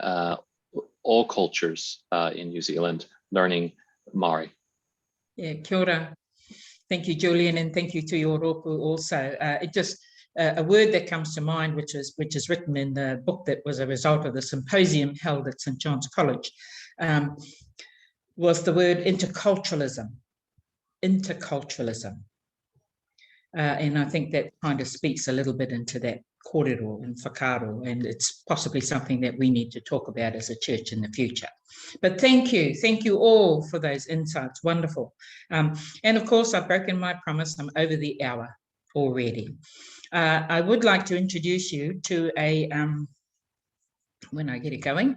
all cultures in New Zealand, learning Maori. Yeah, kia ora. Thank you, Julian, and thank you to your roku also. It just a word that comes to mind, which is written in the book that was a result of the symposium held at St. John's College, was the word interculturalism. Interculturalism. And I think that kind of speaks a little bit into that kōrero and whakaaro, and it's possibly something that we need to talk about as a church in the future. But thank you all for those insights, wonderful. And of course, I've broken my promise, I'm over the hour already. I would like to introduce you to a, when I get it going,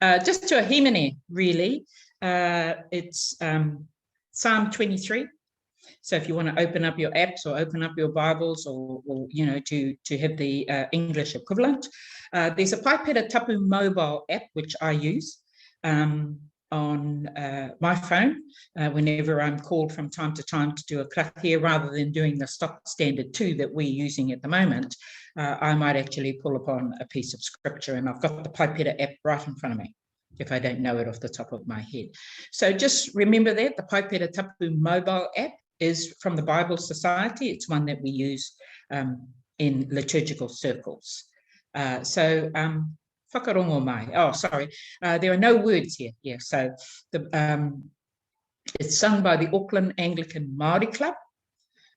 just to a himene, really. It's Psalm 23. So if you want to open up your apps or open up your Bibles or you know, to have the English equivalent, there's a Paipera Tapu mobile app, which I use on my phone whenever I'm called from time to time to do a karakia, rather than doing the stock standard 2 that we're using at the moment. I might actually pull upon a piece of scripture, and I've got the Paipera app right in front of me, if I don't know it off the top of my head. So just remember that the Paipera Tapu mobile app is from the Bible Society. It's one that we use in liturgical circles. Whakarongo mai. Oh, sorry. There are no words here. Yeah, so it's sung by the Auckland Anglican Māori Club,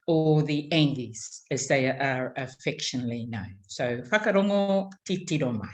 or the Angies, as they are affectionately known. So whakarongo titiro mai.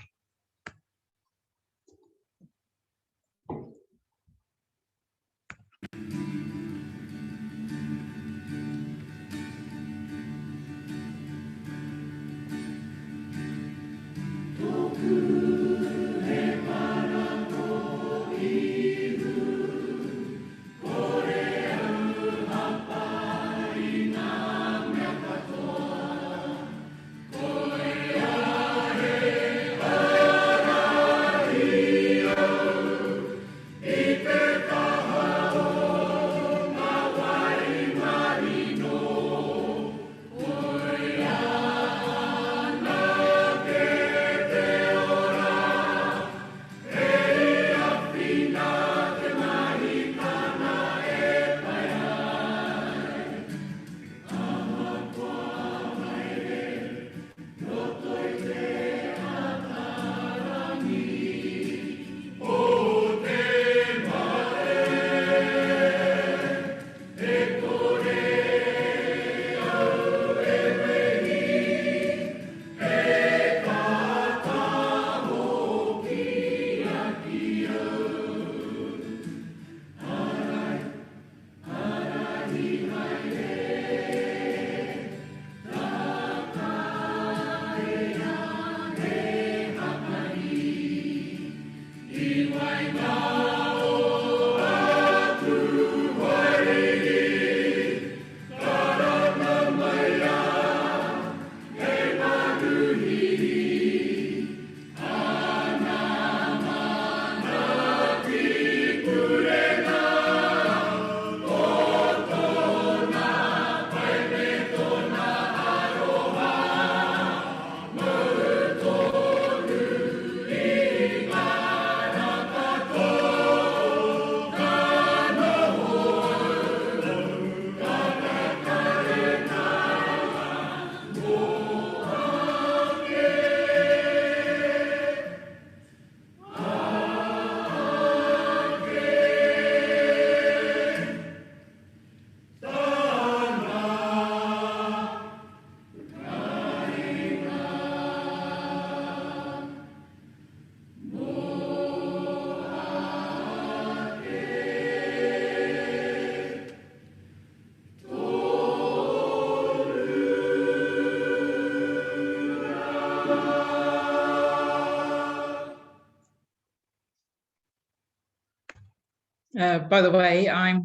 By the way, I'm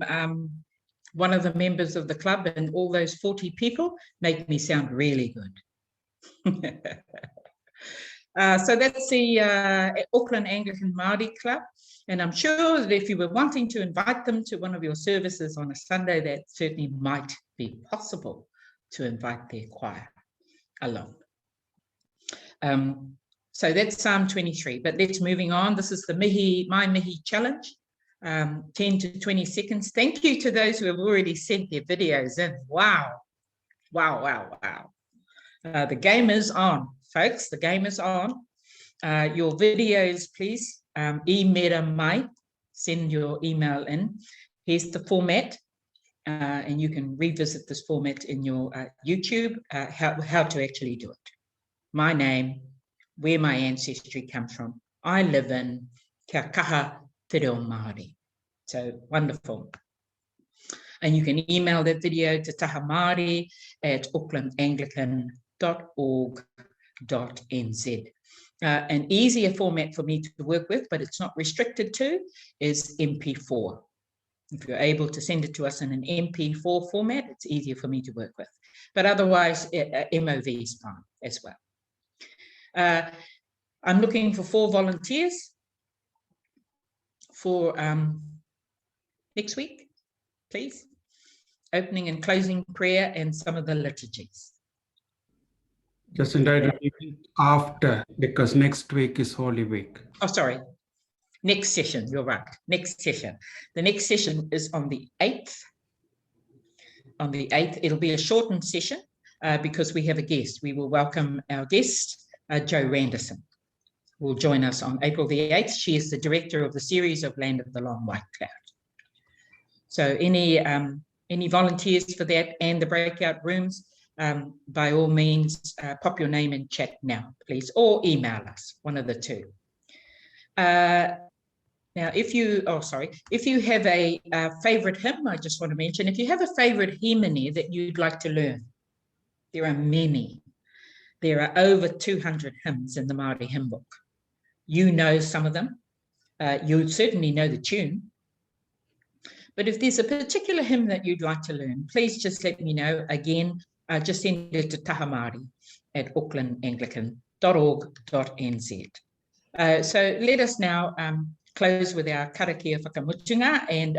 one of the members of the club, and all those 40 people make me sound really good. So that's the Auckland Anglican Māori Club. And I'm sure that if you were wanting to invite them to one of your services on a Sunday, that certainly might be possible to invite their choir along. So that's Psalm 23, but let's moving on. This is the My Mihi Challenge, 10 to 20 seconds. Thank you to those who have already sent their videos in. Wow, wow, wow, wow. The game is on, folks, the game is on. Your videos, please, e-mera mai, send your email in. Here's the format, and you can revisit this format in your YouTube, how to actually do it. My name, where my ancestry comes from. I live in Kia kaha Te Reo Māori. So wonderful. And you can email that video to tahaMāori@aucklandanglican.org.nz. An easier format for me to work with, but it's not restricted to, is MP4. If you're able to send it to us in an MP4 format, it's easier for me to work with. But otherwise, MOV is fine as well. I'm looking for 4 volunteers for next week, please. Opening and closing prayer and some of the liturgies. Jacinda, after, because next week is Holy Week. Oh, sorry. Next session, you're right. Next session. The next session is on the 8th. On the 8th, it'll be a shortened session because we have a guest. We will welcome our guest, Jo Randerson, will join us on April the 8th. She is the director of the series of Land of the Long White Cloud. So any volunteers for that and the breakout rooms, by all means, pop your name in chat now, please, or email us, one of the two. Now, if you have a favorite hymn, I just want to mention, if you have a favorite hymn that you'd like to learn, there are many. There are over 200 hymns in the Māori hymn book. You know some of them. You certainly know the tune. But if there's a particular hymn that you'd like to learn, please just let me know. Again, just send it to tahamāori@aucklandanglican.org.nz. So let us now close with our karakia whakamutunga. And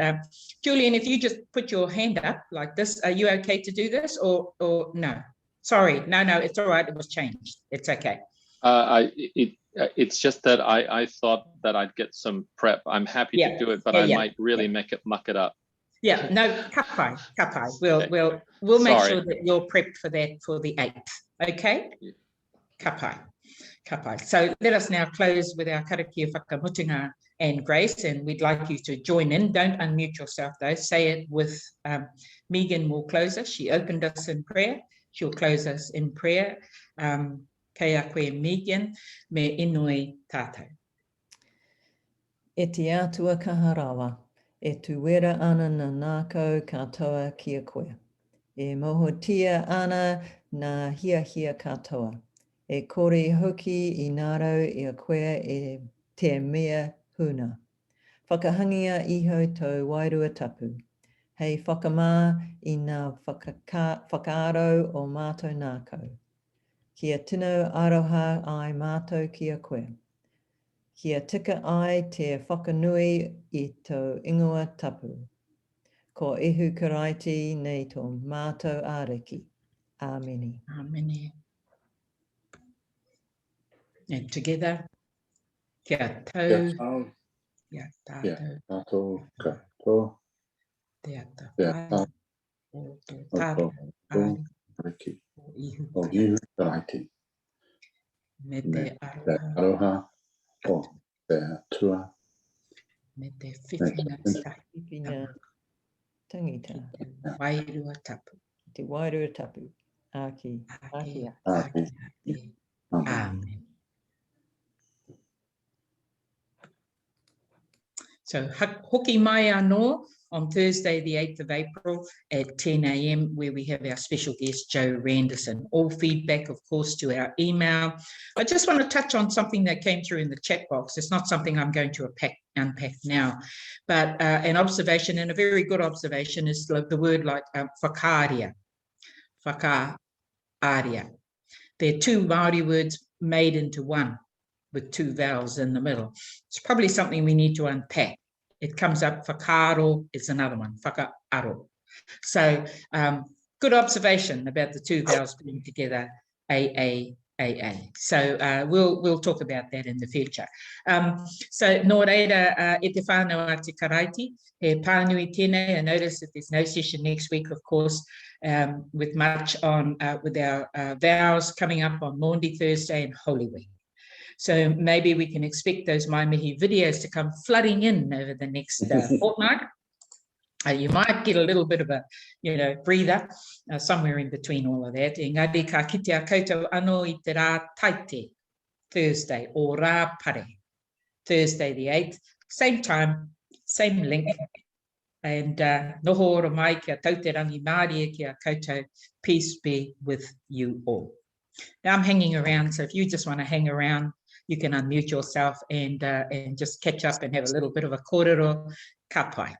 Julian, if you just put your hand up like this, are you okay to do this or no? Sorry, no, it's all right. It was changed. It's okay. It's just that I thought that I'd get some prep. I'm happy to do it, but I might really muck it up. Yeah, no, kapai. We'll make sure that you're prepped for that for the 8th. Okay? Kapai. So let us now close with our karakia whakamutunga and grace, and we'd like you to join in. Don't unmute yourself though. Say it with Megan will close us. She opened us in prayer. She'll close us in prayer. Kei a koe Megan, me inui tātou. E te atua kaharawa, e tu wera ana na nākau katoa kia koe. E mohotia ana na hia katoa. E kore hoki I ngaro I a koe e te mea huna. Whakahangia iho tau wairua tapu. Hei whakamā I ngā whakaaro o mātou nākau. Kia tino aroha ai mātou kia koe. Kia tika ai te whakanui I tau ingoa tapu. Ko ihu karaiti nei tō mātou āriki. Āmeni. Āmeni. And together, kia tau, kia tātou, katoa, kia tātou, o tō tātou āriki. O ihu karaiti. Me te aroha o te atua. Me te whiwhina tangita. Wairua tapu. Te wairua tapu. Aki. Amen. So hoki mai anō on Thursday, the 8th of April at 10 a.m, where we have our special guest, Jo Randerson. All feedback, of course, to our email. I just want to touch on something that came through in the chat box. It's not something I'm going to unpack now, but an observation, and a very good observation, is the word like whakaaria. Whakaaria. There are two Māori words made into one with two vowels in the middle. It's probably something we need to unpack. It comes up, whakaaro is another one, whakaaro. So good observation about the two vowels being together, A. So we'll talk about that in the future. So nō reira, e te whānau a te karaiti, he pānui tēnei. I noticed that there's no session next week, of course, with much on, with our vows coming up on Maundy Thursday and Holy Week. So maybe we can expect those Mai Mihi videos to come flooding in over the next fortnight. You might get a little bit of a, breather somewhere in between all of that. Engari ka kitea koutou anō I te rā taite, Thursday, or rā pare, Thursday the 8th. Same time, same link. And noho ora mai kia tauterangi Māori e kia koutou. Peace be with you all. Now I'm hanging around, so if you just want to hang around, you can unmute yourself and just catch up and have a little bit of a kōrero. Ka pai.